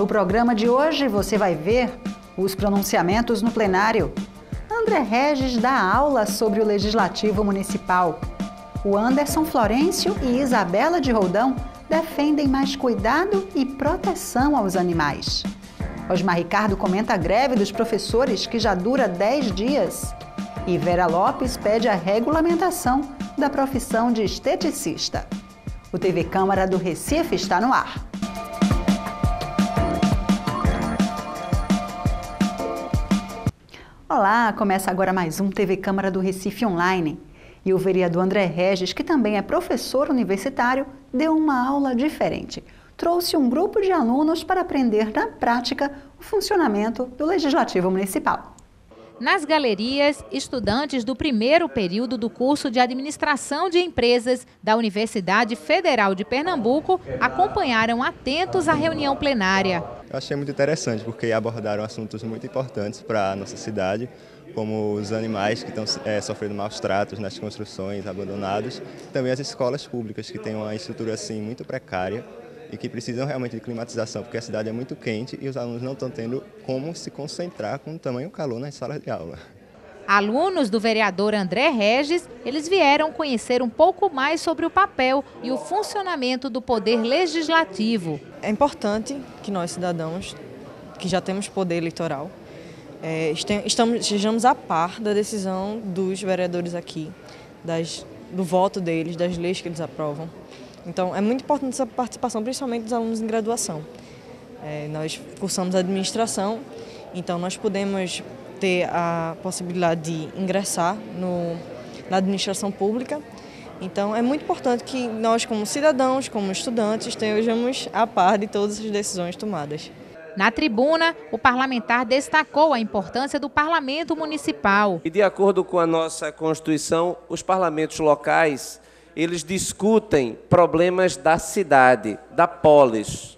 No programa de hoje você vai ver os pronunciamentos no plenário. André Regis dá aula sobre o Legislativo Municipal. O Anderson Florencio e Isabela de Roldão defendem mais cuidado e proteção aos animais. Osmar Ricardo comenta a greve dos professores que já dura 10 dias. E Vera Lopes pede a regulamentação da profissão de esteticista. O TV Câmara do Recife está no ar. Olá, começa agora mais um TV Câmara do Recife Online. E o vereador André Regis, que também é professor universitário, deu uma aula diferente. Trouxe um grupo de alunos para aprender na prática o funcionamento do Legislativo Municipal. Nas galerias, estudantes do primeiro período do curso de Administração de Empresas da Universidade Federal de Pernambuco acompanharam atentos a reunião plenária. Eu achei muito interessante porque abordaram assuntos muito importantes para a nossa cidade, como os animais que estão sofrendo maus tratos nas construções abandonadas, também as escolas públicas que têm uma estrutura assim muito precária e que precisam realmente de climatização, porque a cidade é muito quente e os alunos não estão tendo como se concentrar com tamanho calor nas salas de aula. Alunos do vereador André Regis, eles vieram conhecer um pouco mais sobre o papel e o funcionamento do poder legislativo. É importante que nós, cidadãos, que já temos poder eleitoral, estejamos a par da decisão dos vereadores aqui, do voto deles, das leis que eles aprovam. Então, é muito importante essa participação, principalmente dos alunos em graduação. Nós cursamos administração, então nós podemos ter a possibilidade de ingressar na administração pública. Então, é muito importante que nós, como cidadãos, como estudantes, estejamos a par de todas as decisões tomadas. Na tribuna, o parlamentar destacou a importância do parlamento municipal. E de acordo com a nossa Constituição, os parlamentos locais, eles discutem problemas da cidade, da polis.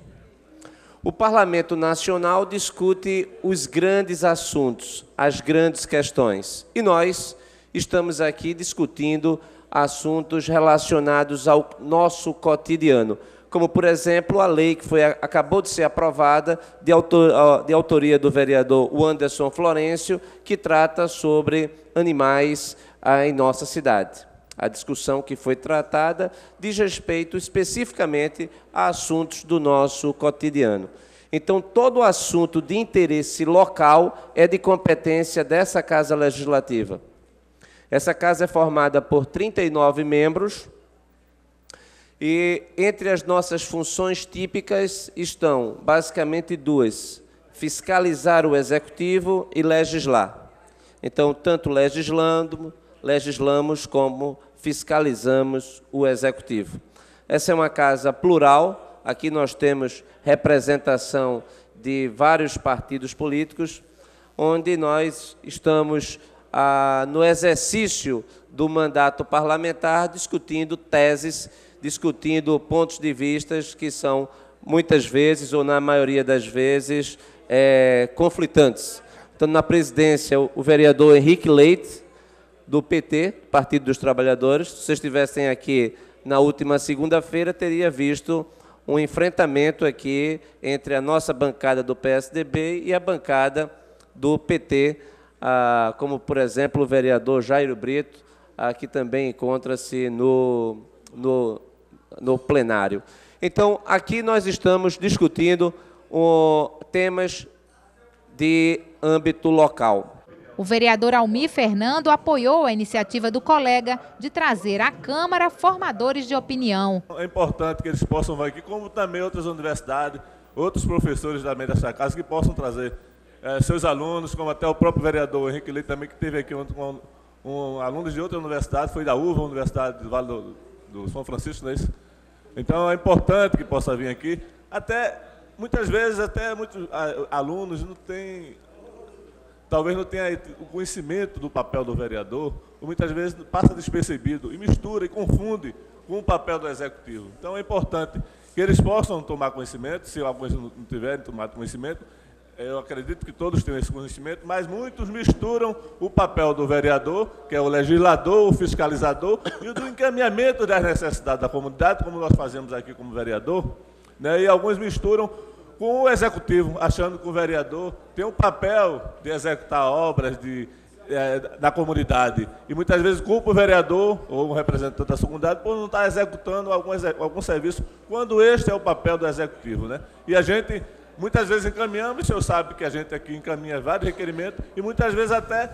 O Parlamento Nacional discute os grandes assuntos, as grandes questões. E nós estamos aqui discutindo assuntos relacionados ao nosso cotidiano, como, por exemplo, a lei que acabou de ser aprovada de autoria do vereador Anderson Florencio, que trata sobre animais em nossa cidade. A discussão que foi tratada diz respeito especificamente a assuntos do nosso cotidiano. Então, todo assunto de interesse local é de competência dessa Casa Legislativa. Essa casa é formada por 39 membros e entre as nossas funções típicas estão basicamente duas: fiscalizar o Executivo e legislar. Então, tanto legislamos como fiscalizamos o Executivo. Essa é uma casa plural, aqui nós temos representação de vários partidos políticos, onde nós estamos no exercício do mandato parlamentar discutindo teses, discutindo pontos de vista que são muitas vezes, ou na maioria das vezes, conflitantes. Então, na presidência, o vereador Henrique Leite, do PT, Partido dos Trabalhadores. Se vocês estivessem aqui na última segunda-feira, teria visto um enfrentamento aqui entre a nossa bancada do PSDB e a bancada do PT, como, por exemplo, o vereador Jairo Brito, que também encontra-se no plenário. Então, aqui nós estamos discutindo temas de âmbito local. O vereador Almir Fernando apoiou a iniciativa do colega de trazer à Câmara formadores de opinião. É importante que eles possam vir aqui, como também outras universidades, outros professores também dessa casa, que possam trazer seus alunos, como até o próprio vereador Henrique Leite também, que teve aqui um aluno de outra universidade, foi da UVA, Universidade do Vale do São Francisco, não é isso? Então é importante que possa vir aqui. Muitas vezes, muitos alunos não têm... Talvez não tenha o conhecimento do papel do vereador, ou muitas vezes passa despercebido e mistura e confunde com o papel do Executivo. Então é importante que eles possam tomar conhecimento, se alguns não tiverem tomado conhecimento, eu acredito que todos tenham esse conhecimento, mas muitos misturam o papel do vereador, que é o legislador, o fiscalizador, e o do encaminhamento das necessidades da comunidade, como nós fazemos aqui como vereador, né? E alguns misturam com o executivo, achando que o vereador tem um papel de executar obras da comunidade. E muitas vezes culpa o vereador ou um representante da sua comunidade por não estar executando algum serviço, quando este é o papel do executivo, né? E a gente, muitas vezes, encaminhamos, o senhor sabe que a gente aqui encaminha vários requerimentos, e muitas vezes até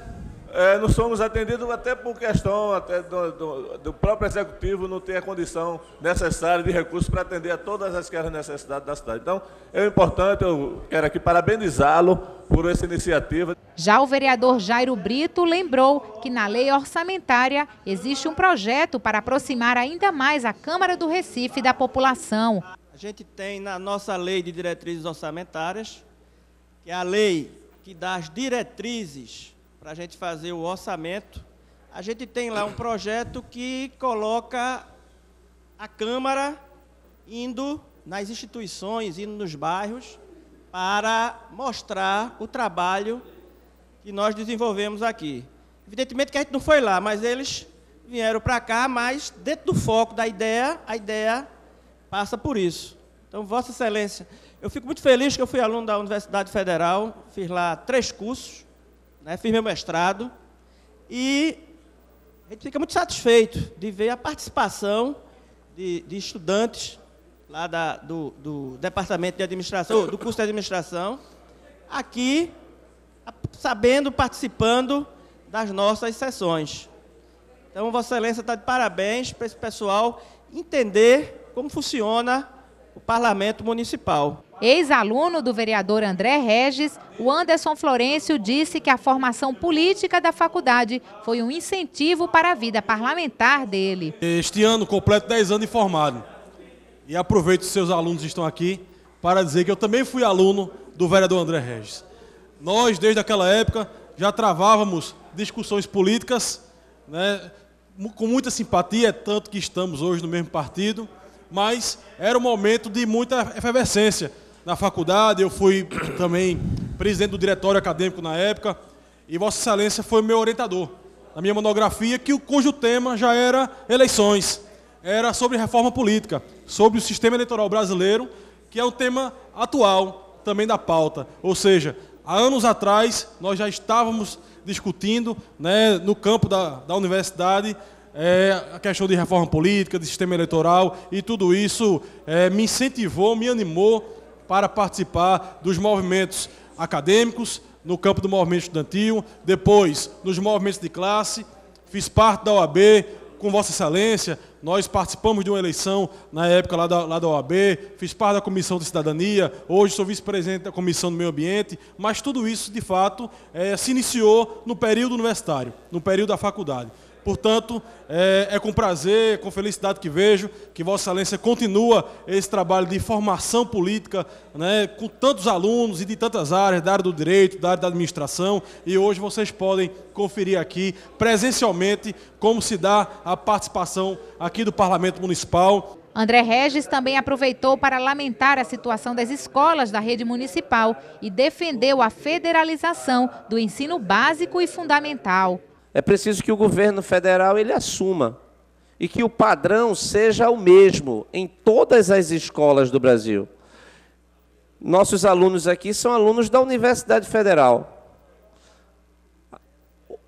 não somos atendidos até por questão até do próprio executivo não ter a condição necessária de recursos para atender a todas as necessidades da cidade. Então, é importante, eu quero aqui parabenizá-lo por essa iniciativa. Já o vereador Jairo Brito lembrou que na lei orçamentária existe um projeto para aproximar ainda mais a Câmara do Recife da população. A gente tem na nossa lei de diretrizes orçamentárias, que é a lei que dá as diretrizes para a gente fazer o orçamento. A gente tem lá um projeto que coloca a Câmara indo nas instituições, indo nos bairros, para mostrar o trabalho que nós desenvolvemos aqui. Evidentemente que a gente não foi lá, mas eles vieram para cá, mas dentro do foco da ideia, a ideia passa por isso. Então, Vossa Excelência, eu fico muito feliz que eu fui aluno da Universidade Federal, fiz lá 3 cursos, né, fiz meu mestrado, e a gente fica muito satisfeito de ver a participação de estudantes lá do Departamento de Administração, do curso de Administração, aqui, sabendo, participando das nossas sessões. Então, Vossa Excelência está de parabéns para esse pessoal entender como funciona o Parlamento Municipal. Ex-aluno do vereador André Regis, o Anderson Florencio disse que a formação política da faculdade foi um incentivo para a vida parlamentar dele. Este ano completo 10 anos de formado. E aproveito que seus alunos estão aqui para dizer que eu também fui aluno do vereador André Regis. Nós, desde aquela época, já travávamos discussões políticas, né, com muita simpatia, tanto que estamos hoje no mesmo partido, mas era um momento de muita efervescência na faculdade. Eu fui também presidente do diretório acadêmico na época, e Vossa Excelência foi meu orientador na minha monografia, cujo tema já era eleições, era sobre reforma política, sobre o sistema eleitoral brasileiro, que é um tema atual também da pauta. Ou seja, há anos atrás nós já estávamos discutindo, né, no campo da universidade, a questão de reforma política, de sistema eleitoral, e tudo isso me incentivou, me animou para participar dos movimentos acadêmicos, no campo do movimento estudantil, depois nos movimentos de classe. Fiz parte da OAB com Vossa Excelência, nós participamos de uma eleição na época lá da OAB, fiz parte da Comissão de Cidadania, hoje sou vice-presidente da Comissão do Meio Ambiente, mas tudo isso, de fato, se iniciou no período universitário, no período da faculdade. Portanto, é com prazer, com felicidade que vejo que Vossa Excelência continua esse trabalho de formação política, né, com tantos alunos e de tantas áreas, da área do direito, da área da administração, e hoje vocês podem conferir aqui presencialmente como se dá a participação aqui do Parlamento Municipal. André Regis também aproveitou para lamentar a situação das escolas da rede municipal e defendeu a federalização do ensino básico e fundamental. É preciso que o governo federal ele assuma e que o padrão seja o mesmo em todas as escolas do Brasil. Nossos alunos aqui são alunos da Universidade Federal.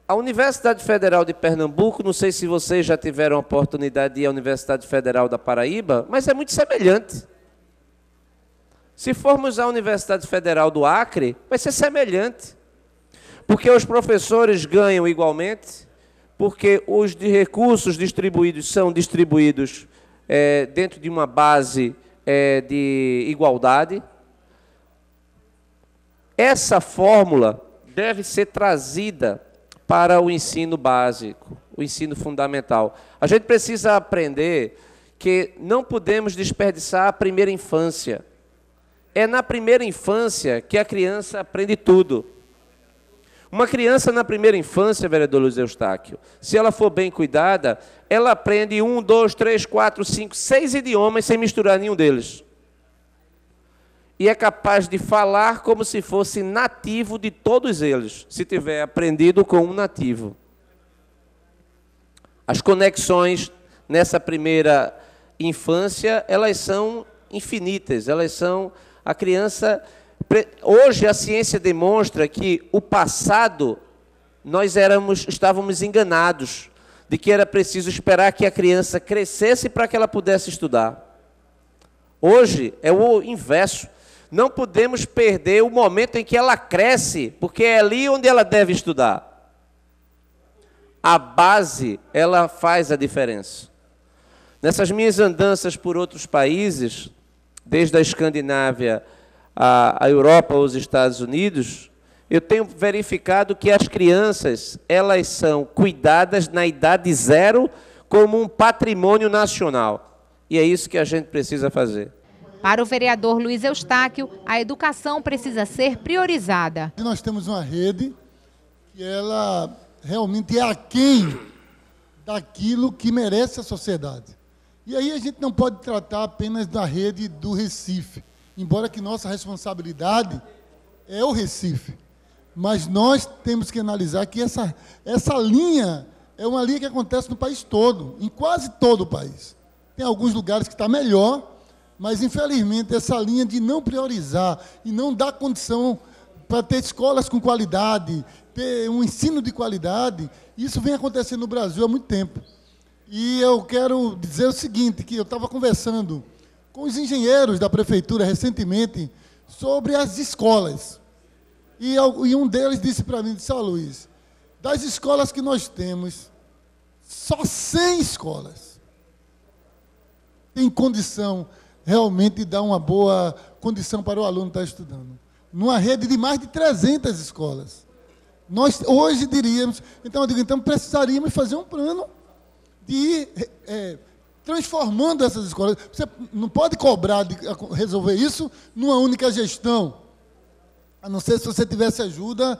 A Universidade Federal de Pernambuco, não sei se vocês já tiveram a oportunidade de ir à Universidade Federal da Paraíba, mas é muito semelhante. Se formos à Universidade Federal do Acre, vai ser semelhante. Porque os professores ganham igualmente, porque os recursos distribuídos são distribuídos dentro de uma base de igualdade. Essa fórmula deve ser trazida para o ensino básico, o ensino fundamental. A gente precisa aprender que não podemos desperdiçar a primeira infância. É na primeira infância que a criança aprende tudo. Uma criança na primeira infância, vereador Luiz Eustáquio, se ela for bem cuidada, ela aprende 1, 2, 3, 4, 5, 6 idiomas sem misturar nenhum deles. E é capaz de falar como se fosse nativo de todos eles, se tiver aprendido com um nativo. As conexões nessa primeira infância, elas são infinitas, elas são A criança... Hoje a ciência demonstra que o passado nós estávamos enganados de que era preciso esperar que a criança crescesse para que ela pudesse estudar. Hoje é o inverso. Não podemos perder o momento em que ela cresce, porque é ali onde ela deve estudar. A base, ela faz a diferença. Nessas minhas andanças por outros países, desde a Escandinávia à Europa, aos Estados Unidos, eu tenho verificado que as crianças, elas são cuidadas na idade 0 como um patrimônio nacional. E é isso que a gente precisa fazer. Para o vereador Luiz Eustáquio, a educação precisa ser priorizada. Nós temos uma rede que ela realmente é aquém daquilo que merece a sociedade. E aí a gente não pode tratar apenas da rede do Recife, embora que nossa responsabilidade é o Recife. Mas nós temos que analisar que essa linha é uma linha que acontece no país todo, em quase todo o país. Tem alguns lugares que está melhor, mas, infelizmente, essa linha de não priorizar e não dar condição para ter escolas com qualidade, ter um ensino de qualidade, isso vem acontecendo no Brasil há muito tempo. E eu quero dizer o seguinte, que eu estava conversando com os engenheiros da prefeitura recentemente sobre as escolas. E um deles disse para mim, disse, Luiz, das escolas que nós temos, só 100 escolas têm condição realmente de dar uma boa condição para o aluno estar estudando. Numa rede de mais de 300 escolas. Nós hoje diríamos, então precisaríamos fazer um plano de ir transformando essas escolas. Você não pode cobrar de resolver isso numa única gestão, a não ser se você tivesse ajuda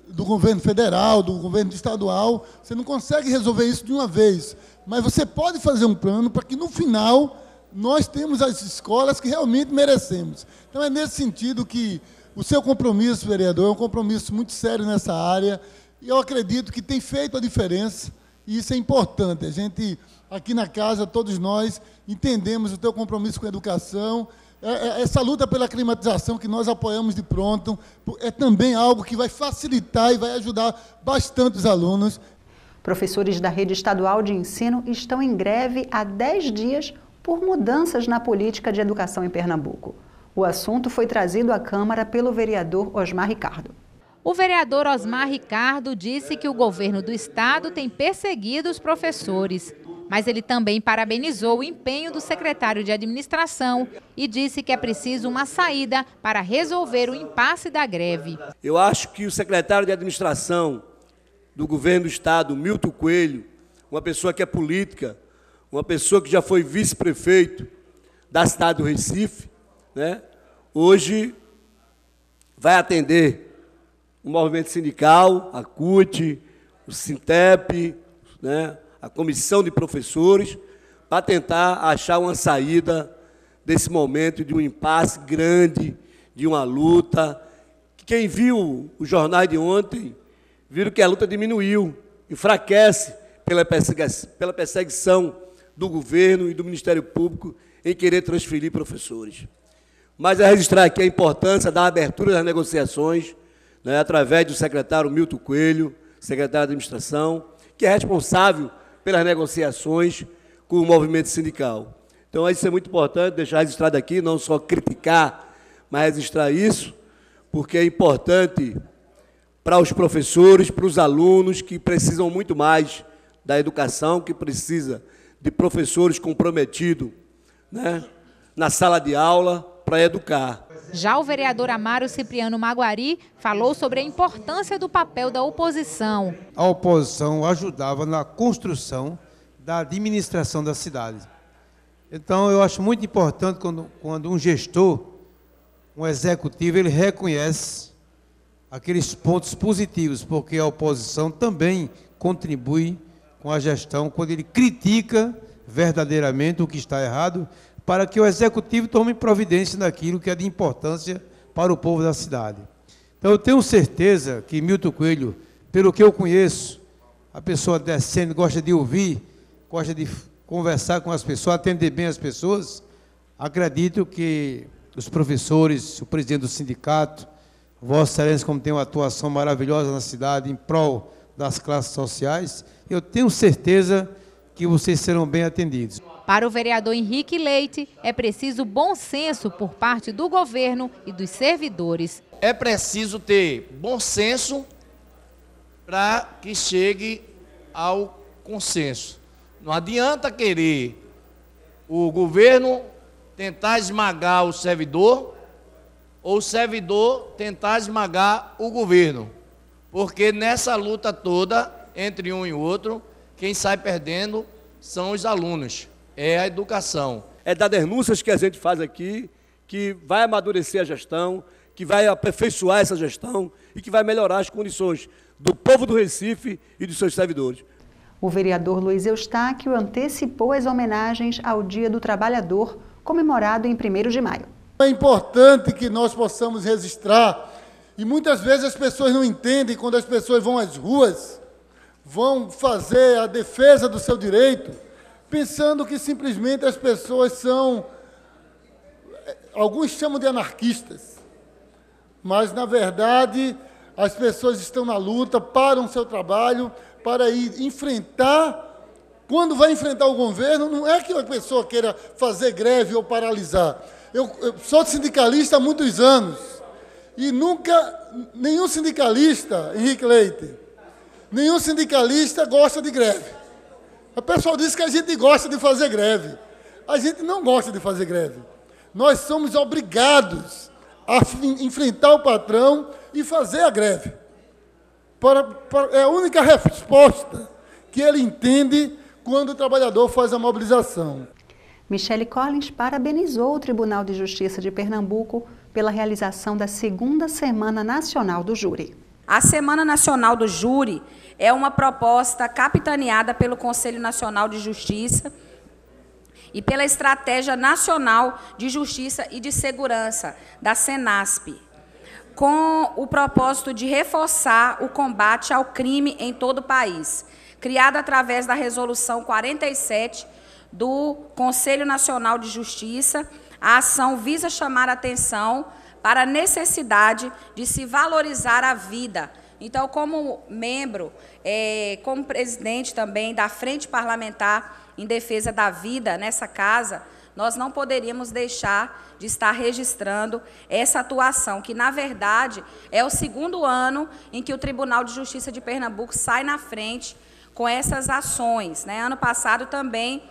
do governo federal, do governo estadual, você não consegue resolver isso de uma vez. Mas você pode fazer um plano para que, no final, nós temos as escolas que realmente merecemos. Então, é nesse sentido que o seu compromisso, vereador, é um compromisso muito sério nessa área, e eu acredito que tem feito a diferença, e isso é importante. A gente, aqui na casa, todos nós, entendemos o teu compromisso com a educação. Essa luta pela climatização que nós apoiamos de pronto, é também algo que vai facilitar e vai ajudar bastante os alunos. Professores da rede estadual de ensino estão em greve há 10 dias por mudanças na política de educação em Pernambuco. O assunto foi trazido à Câmara pelo vereador Osmar Ricardo. O vereador Osmar Ricardo disse que o governo do estado tem perseguido os professores, mas ele também parabenizou o empenho do secretário de administração e disse que é preciso uma saída para resolver o impasse da greve. Eu acho que o secretário de administração do governo do estado, Milton Coelho, uma pessoa que é política, uma pessoa que já foi vice-prefeito da cidade do Recife, né, hoje vai atender o movimento sindical, a CUT, o Sintep, né, a comissão de professores, para tentar achar uma saída desse momento de um impasse grande, de uma luta. Quem viu o jornal de ontem, viram que a luta diminuiu, enfraquece pela perseguição do governo e do Ministério Público em querer transferir professores. Mas é registrar aqui a importância da abertura das negociações, né, através do secretário Milton Coelho, secretário de administração, que é responsável pelas negociações com o movimento sindical. Então, isso é muito importante, deixar registrado aqui, não só criticar, mas registrar isso, porque é importante para os professores, para os alunos que precisam muito mais da educação, que precisa de professores comprometidos, né, na sala de aula para educar. Já o vereador Amaro Cipriano Maguari falou sobre a importância do papel da oposição. A oposição ajudava na construção da administração da cidade. Então, eu acho muito importante quando um gestor, um executivo, ele reconhece aqueles pontos positivos, porque a oposição também contribui com a gestão, quando ele critica verdadeiramente o que está errado, para que o executivo tome providência naquilo que é de importância para o povo da cidade. Então, eu tenho certeza que Milton Coelho, pelo que eu conheço, a pessoa decente, gosta de ouvir, gosta de conversar com as pessoas, atender bem as pessoas, acredito que os professores, o presidente do sindicato, Vossa Excelência, como tem uma atuação maravilhosa na cidade em prol das classes sociais, eu tenho certeza que vocês serão bem atendidos. Para o vereador Henrique Leite, é preciso bom senso por parte do governo e dos servidores. É preciso ter bom senso para que chegue ao consenso. Não adianta querer o governo tentar esmagar o servidor ou o servidor tentar esmagar o governo. Porque nessa luta toda, entre um e outro, quem sai perdendo são os alunos, é a educação. É das denúncias que a gente faz aqui, que vai amadurecer a gestão, que vai aperfeiçoar essa gestão e que vai melhorar as condições do povo do Recife e dos seus servidores. O vereador Luiz Eustáquio antecipou as homenagens ao Dia do Trabalhador, comemorado em 1º de maio. É importante que nós possamos registrar, e muitas vezes as pessoas não entendem quando as pessoas vão às ruas, vão fazer a defesa do seu direito, pensando que simplesmente as pessoas são, alguns chamam de anarquistas, mas na verdade as pessoas estão na luta, param o seu trabalho para ir enfrentar. Quando vai enfrentar o governo, não é que a pessoa queira fazer greve ou paralisar. Eu sou sindicalista há muitos anos e nunca, nenhum sindicalista, Henrique Leite, nenhum sindicalista gosta de greve. O pessoal diz que a gente gosta de fazer greve. A gente não gosta de fazer greve. Nós somos obrigados a enfrentar o patrão e fazer a greve. É a única resposta que ele entende quando o trabalhador faz a mobilização. Michele Collins parabenizou o Tribunal de Justiça de Pernambuco pela realização da 2ª Semana Nacional do Júri. A Semana Nacional do Júri é uma proposta capitaneada pelo Conselho Nacional de Justiça e pela Estratégia Nacional de Justiça e de Segurança, da Senasp, com o propósito de reforçar o combate ao crime em todo o país, criada através da Resolução 47 do Conselho Nacional de Justiça. A ação visa chamar a atenção para a necessidade de se valorizar a vida. Então, como membro, como presidente também da Frente Parlamentar em Defesa da Vida nessa casa, nós não poderíamos deixar de estar registrando essa atuação, que, na verdade, é o 2º ano em que o Tribunal de Justiça de Pernambuco sai na frente com essas ações, né? Ano passado também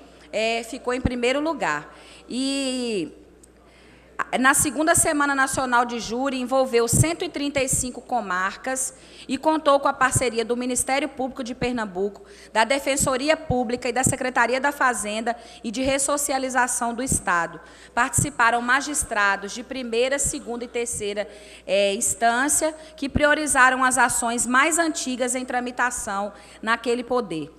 ficou em 1º lugar. E na 2ª Semana Nacional de Júri envolveu 135 comarcas e contou com a parceria do Ministério Público de Pernambuco, da Defensoria Pública e da Secretaria da Fazenda e de Ressocialização do Estado. Participaram magistrados de 1ª, 2ª e 3ª instância, que priorizaram as ações mais antigas em tramitação naquele poder.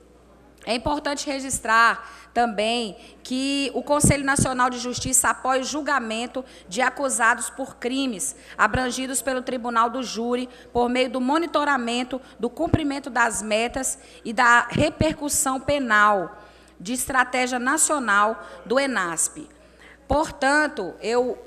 É importante registrar também que o Conselho Nacional de Justiça apoia o julgamento de acusados por crimes abrangidos pelo Tribunal do Júri por meio do monitoramento do cumprimento das metas e da repercussão penal de estratégia nacional do ENASP. Portanto, eu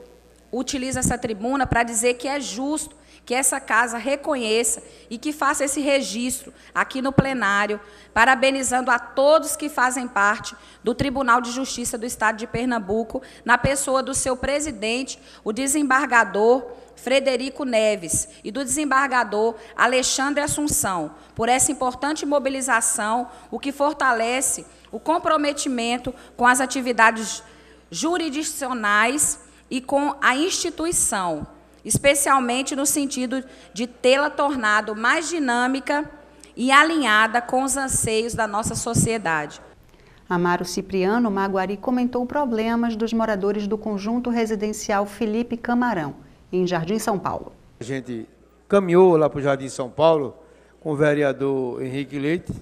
utilizo essa tribuna para dizer que é justo que essa casa reconheça e que faça esse registro aqui no plenário, parabenizando a todos que fazem parte do Tribunal de Justiça do Estado de Pernambuco, na pessoa do seu presidente, o desembargador Frederico Neves, e do desembargador Alexandre Assunção, por essa importante mobilização, o que fortalece o comprometimento com as atividades jurisdicionais e com a instituição, especialmente no sentido de tê-la tornado mais dinâmica e alinhada com os anseios da nossa sociedade. Amaro Cipriano Maguari comentou problemas dos moradores do conjunto residencial Felipe Camarão, em Jardim São Paulo. A gente caminhou lá para o Jardim São Paulo com o vereador Henrique Leite.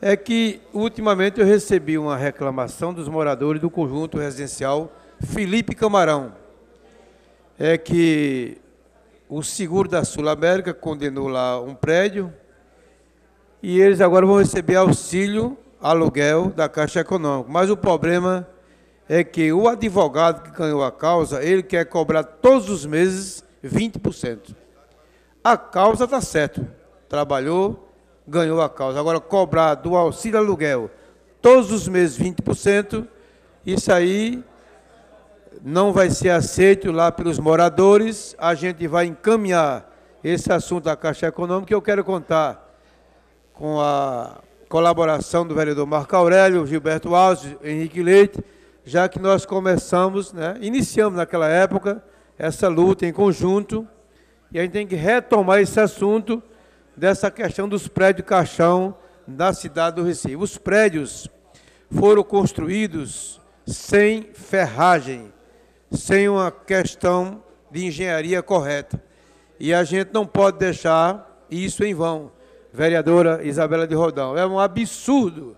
É que, ultimamente, eu recebi uma reclamação dos moradores do conjunto residencial Felipe Camarão. É que o seguro da Sul América condenou lá um prédio e eles agora vão receber auxílio, aluguel da Caixa Econômica. Mas o problema é que o advogado que ganhou a causa, ele quer cobrar todos os meses 20%. A causa está certo, trabalhou, ganhou a causa. Agora, cobrar do auxílio aluguel todos os meses 20%, isso aí não vai ser aceito lá pelos moradores. A gente vai encaminhar esse assunto à Caixa Econômica. Eu quero contar com a colaboração do vereador Marco Aurélio, Gilberto Alves, Henrique Leite, já que nós começamos, iniciamos naquela época essa luta em conjunto, e a gente tem que retomar esse assunto dessa questão dos prédios caixão da cidade do Recife. Os prédios foram construídos sem ferragem, sem uma questão de engenharia correta. E a gente não pode deixar isso em vão, vereadora Isabela de Rodão. É um absurdo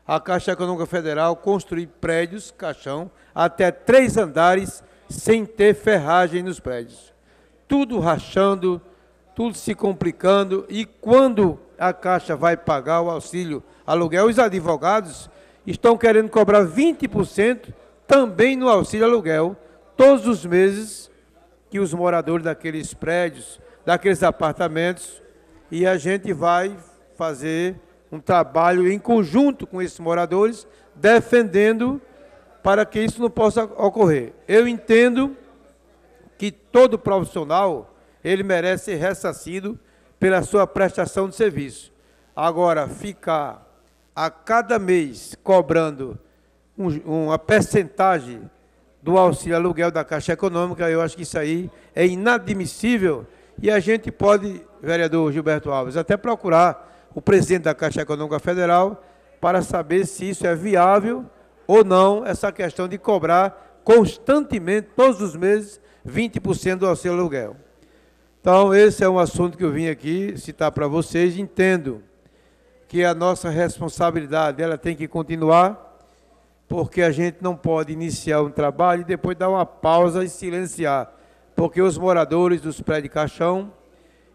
a Caixa Econômica Federal construir prédios, caixão, até 3 andares, sem ter ferragem nos prédios. Tudo rachando, tudo se complicando, e quando a Caixa vai pagar o auxílio aluguel, os advogados estão querendo cobrar 20% também no auxílio aluguel, todos os meses que os moradores daqueles prédios, daqueles apartamentos, e a gente vai fazer um trabalho em conjunto com esses moradores, defendendo para que isso não possa ocorrer. Eu entendo que todo profissional, ele merece ser ressarcido pela sua prestação de serviço. Agora, ficar a cada mês cobrando uma percentagem do auxílio aluguel da Caixa Econômica, eu acho que isso aí é inadmissível, e a gente pode, vereador Gilberto Alves, até procurar o presidente da Caixa Econômica Federal para saber se isso é viável ou não, essa questão de cobrar constantemente, todos os meses, 20% do auxílio aluguel. Então, esse é um assunto que eu vim aqui citar para vocês. Entendo que a nossa responsabilidade ela tem que continuar, porque a gente não pode iniciar um trabalho e depois dar uma pausa e silenciar, porque os moradores dos prédios caixão,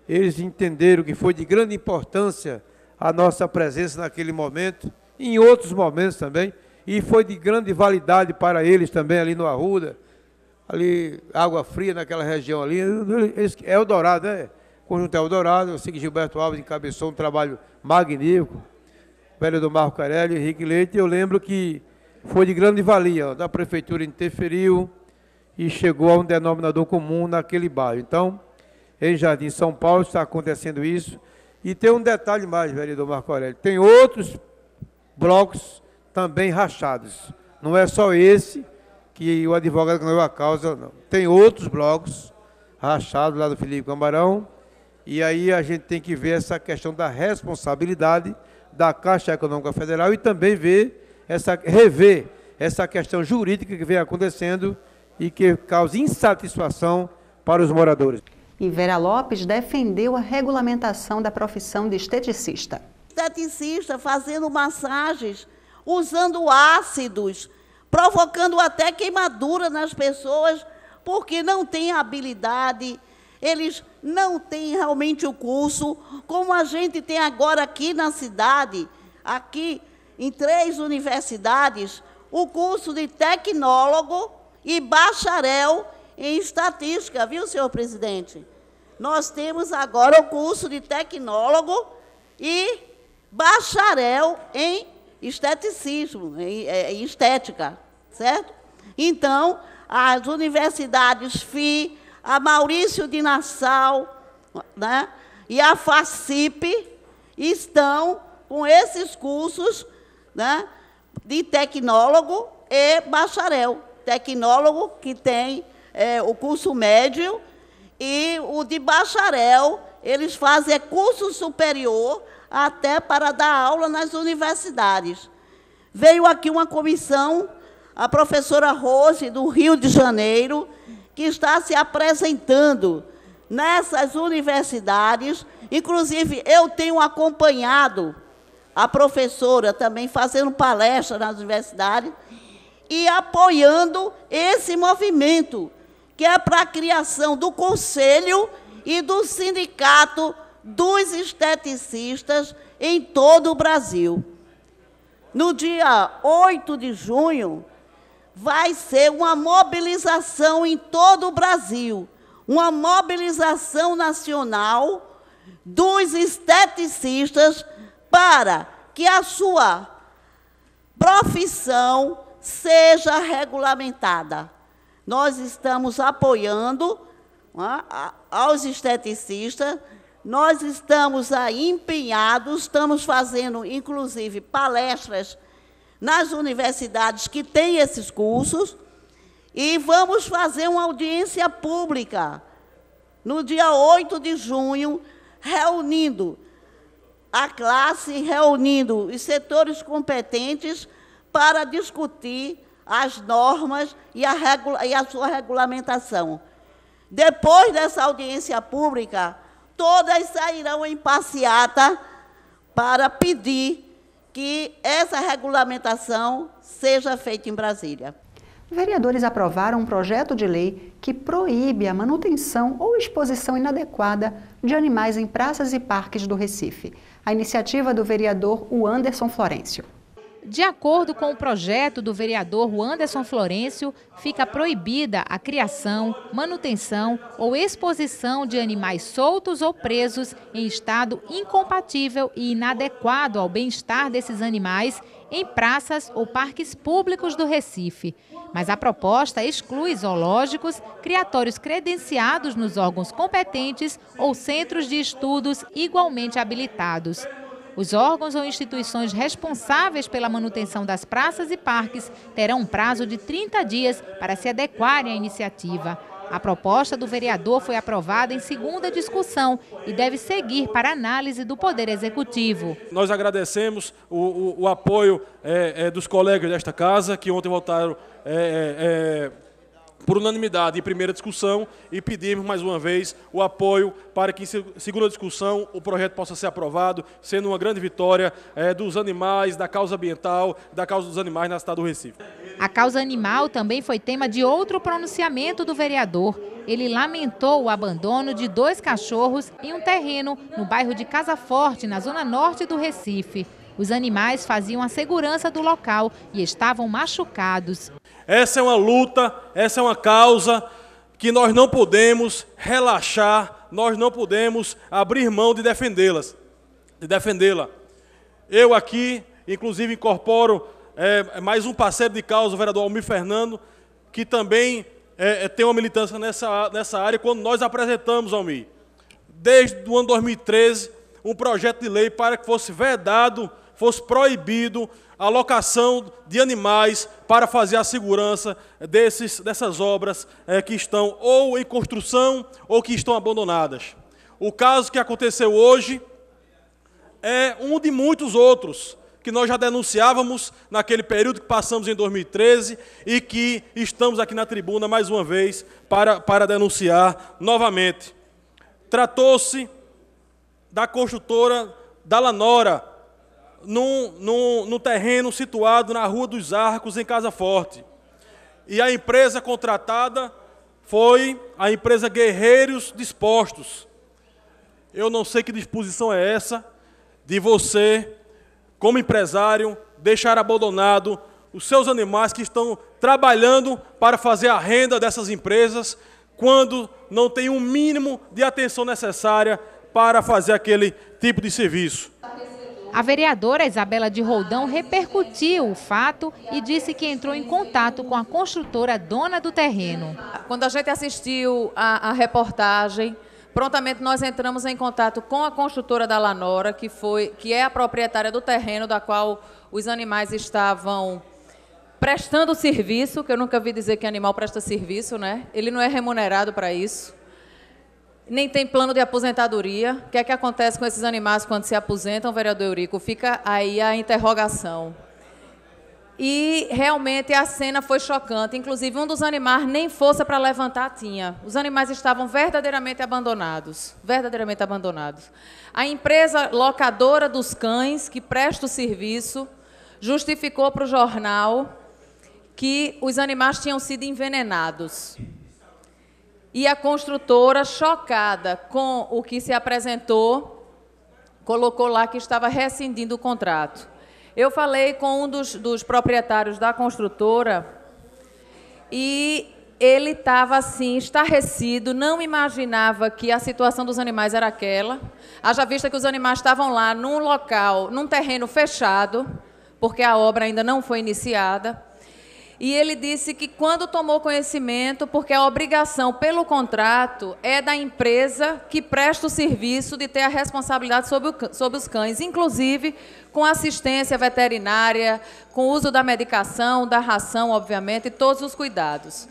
eles entenderam que foi de grande importância a nossa presença naquele momento, em outros momentos também, e foi de grande validade para eles também ali no Arruda, ali, Água Fria, naquela região ali, Eldorado, né? Conjunto Eldorado, eu sei que Gilberto Alves encabeçou um trabalho magnífico, o vereador Marco Aurélio, Henrique Leite, eu lembro que foi de grande valia, a prefeitura interferiu e chegou a um denominador comum naquele bairro. Então, em Jardim São Paulo está acontecendo isso. E tem um detalhe mais, vereador Marco Aurélio, tem outros blocos também rachados. Não é só esse que o advogado ganhou a causa, não. Tem outros blocos rachados lá do Felipe Camarão, e aí a gente tem que ver essa questão da responsabilidade da Caixa Econômica Federal e também rever essa questão jurídica que vem acontecendo e que causa insatisfação para os moradores. E Vera Lopes defendeu a regulamentação da profissão de esteticista. Esteticista fazendo massagens, usando ácidos, provocando até queimadura nas pessoas, porque não têm habilidade, eles não têm realmente o curso, como a gente tem agora aqui na cidade, aqui em 3 universidades, o curso de tecnólogo e bacharel em estatística, viu, senhor presidente? Nós temos agora o curso de tecnólogo e bacharel em esteticismo, em estética, certo? Então, as universidades FI, a Maurício de Nassau, né, e a FACIP estão com esses cursos, né, de tecnólogo e bacharel. Tecnólogo que tem o curso médio, e o de bacharel, eles fazem curso superior até para dar aula nas universidades. Veio aqui uma comissão, a professora Rose, do Rio de Janeiro, que está se apresentando nessas universidades. Inclusive, eu tenho acompanhado a professora também fazendo palestra nas universidades e apoiando esse movimento, que é para a criação do Conselho e do Sindicato dos Esteticistas em todo o Brasil. No dia 8 de junho, vai ser uma mobilização em todo o Brasil, uma mobilização nacional dos esteticistas para que a sua profissão seja regulamentada. Nós estamos apoiando aos esteticistas, nós estamos aí empenhados, estamos fazendo, inclusive, palestras nas universidades que têm esses cursos, e vamos fazer uma audiência pública no dia 8 de junho, reunindo a classe, reunindo os setores competentes para discutir as normas e a sua regulamentação. Depois dessa audiência pública, todas sairão em passeata para pedir que essa regulamentação seja feita em Brasília. Vereadores aprovaram um projeto de lei que proíbe a manutenção ou exposição inadequada de animais em praças e parques do Recife. A iniciativa do vereador Anderson Florencio. De acordo com o projeto do vereador Anderson Florencio, fica proibida a criação, manutenção ou exposição de animais soltos ou presos em estado incompatível e inadequado ao bem-estar desses animais em praças ou parques públicos do Recife. Mas a proposta exclui zoológicos, criatórios credenciados nos órgãos competentes ou centros de estudos igualmente habilitados. Os órgãos ou instituições responsáveis pela manutenção das praças e parques terão um prazo de 30 dias para se adequarem à iniciativa. A proposta do vereador foi aprovada em segunda discussão e deve seguir para análise do Poder Executivo. Nós agradecemos o apoio dos colegas desta casa, que ontem votaram por unanimidade em primeira discussão, e pedimos mais uma vez o apoio para que em segunda discussão o projeto possa ser aprovado, sendo uma grande vitória dos animais, da causa ambiental, da causa dos animais na cidade do Recife. A causa animal também foi tema de outro pronunciamento do vereador. Ele lamentou o abandono de 2 cachorros em um terreno no bairro de Casa Forte, na zona norte do Recife. Os animais faziam a segurança do local e estavam machucados. Essa é uma luta, essa é uma causa que nós não podemos relaxar, nós não podemos abrir mão de defendê-la. Eu aqui, inclusive, incorporo mais um parceiro de causa, o vereador Almir Fernando, que também tem uma militância nessa área, quando nós apresentamos, Almir, desde o ano 2013, um projeto de lei para que fosse vedado, fosse proibido a locação de animais para fazer a segurança dessas obras que estão ou em construção ou que estão abandonadas. O caso que aconteceu hoje é um de muitos outros que nós já denunciávamos naquele período que passamos em 2013 e que estamos aqui na tribuna mais uma vez para denunciar novamente. Tratou-se da construtora da Lanora, no terreno situado na Rua dos Arcos, em Casa Forte. E a empresa contratada foi a empresa Guerreiros Dispostos. Eu não sei que disposição é essa de você, como empresário, deixar abandonado os seus animais que estão trabalhando para fazer a renda dessas empresas, quando não tem um mínimo de atenção necessária para fazer aquele tipo de serviço. A vereadora Isabela de Roldão repercutiu o fato e disse que entrou em contato com a construtora dona do terreno. Quando a gente assistiu a reportagem, prontamente nós entramos em contato com a construtora da Lanora, que é a proprietária do terreno da qual os animais estavam prestando serviço, que eu nunca vi dizer que animal presta serviço, né? Ele não é remunerado para isso. Nem tem plano de aposentadoria. O que é que acontece com esses animais quando se aposentam, vereador Eurico? Fica aí a interrogação. E realmente a cena foi chocante. Inclusive, um dos animais nem força para levantar tinha. Os animais estavam verdadeiramente abandonados. Verdadeiramente abandonados. A empresa locadora dos cães, que presta o serviço, justificou para o jornal que os animais tinham sido envenenados. E a construtora, chocada com o que se apresentou, colocou lá que estava rescindindo o contrato. Eu falei com um dos proprietários da construtora e ele estava assim, estarrecido, não imaginava que a situação dos animais era aquela. Haja vista que os animais estavam lá num local, num terreno fechado, porque a obra ainda não foi iniciada. E ele disse que quando tomou conhecimento, porque a obrigação pelo contrato é da empresa que presta o serviço de ter a responsabilidade sobre os cães, inclusive com assistência veterinária, com o uso da medicação, da ração, obviamente, e todos os cuidados.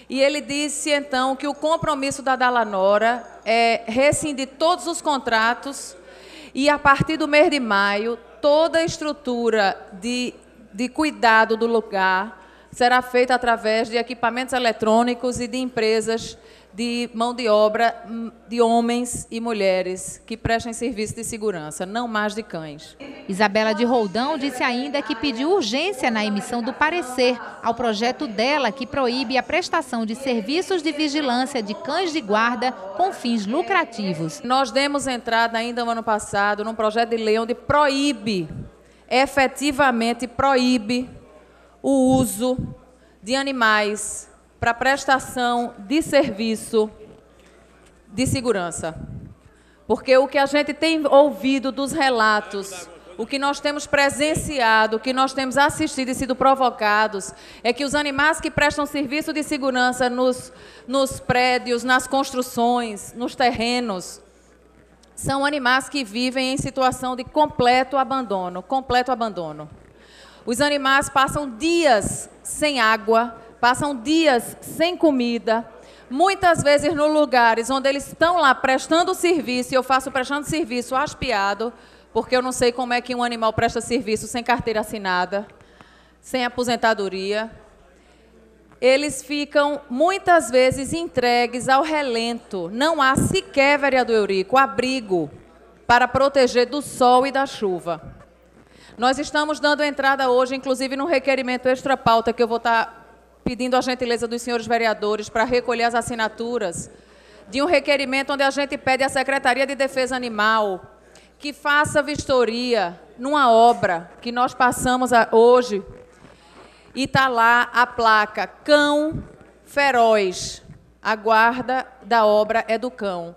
E ele disse, então, que o compromisso da Dalanora é rescindir todos os contratos e, a partir do mês de maio, toda a estrutura de cuidado do lugar será feita através de equipamentos eletrônicos e de empresas de mão de obra de homens e mulheres que prestem serviço de segurança, não mais de cães. Isabela de Roldão disse ainda que pediu urgência na emissão do parecer ao projeto dela que proíbe a prestação de serviços de vigilância de cães de guarda com fins lucrativos. Nós demos entrada ainda no ano passado num projeto de lei onde proíbe, efetivamente proíbe, o uso de animais para prestação de serviço de segurança. Porque o que a gente tem ouvido dos relatos, o que nós temos presenciado, o que nós temos assistido e sido provocados, é que os animais que prestam serviço de segurança nos prédios, nas construções, nos terrenos, são animais que vivem em situação de completo abandono, completo abandono. Os animais passam dias sem água, passam dias sem comida, muitas vezes nos lugares onde eles estão lá prestando serviço, e eu faço prestando serviço hasteado, porque eu não sei como é que um animal presta serviço sem carteira assinada, sem aposentadoria. Eles ficam, muitas vezes, entregues ao relento. Não há sequer, vereador Eurico, abrigo para proteger do sol e da chuva. Nós estamos dando entrada hoje, inclusive, num requerimento extra-pauta, que eu vou estar pedindo a gentileza dos senhores vereadores para recolher as assinaturas, de um requerimento onde a gente pede à Secretaria de Defesa Animal que faça vistoria numa obra que nós passamos hoje, e está lá a placa Cão Feroz. A guarda da obra é do cão.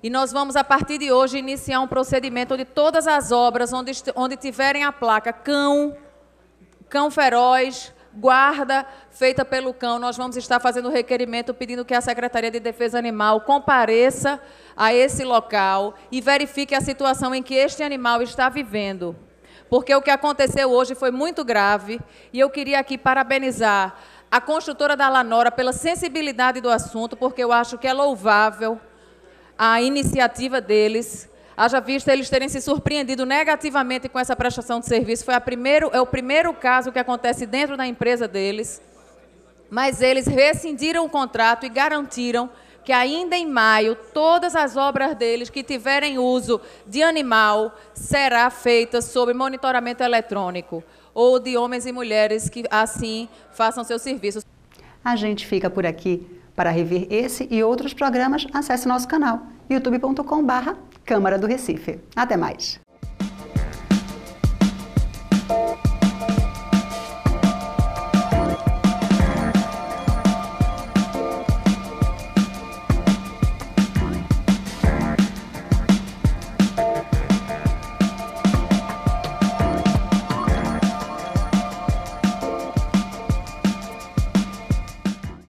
E nós vamos, a partir de hoje, iniciar um procedimento onde todas as obras onde tiverem a placa Cão Feroz, guarda feita pelo cão, nós vamos estar fazendo o requerimento pedindo que a Secretaria de Defesa Animal compareça a esse local e verifique a situação em que este animal está vivendo. Porque o que aconteceu hoje foi muito grave e eu queria aqui parabenizar a construtora da Lanora pela sensibilidade do assunto, porque eu acho que é louvável a iniciativa deles, haja vista eles terem se surpreendido negativamente com essa prestação de serviço. É o primeiro caso que acontece dentro da empresa deles, mas eles rescindiram o contrato e garantiram que ainda em maio, todas as obras deles que tiverem uso de animal será feita sob monitoramento eletrônico, ou de homens e mulheres que assim façam seus serviços. A gente fica por aqui. Para rever esse e outros programas, acesse nosso canal youtube.com/Câmara do Recife. Até mais!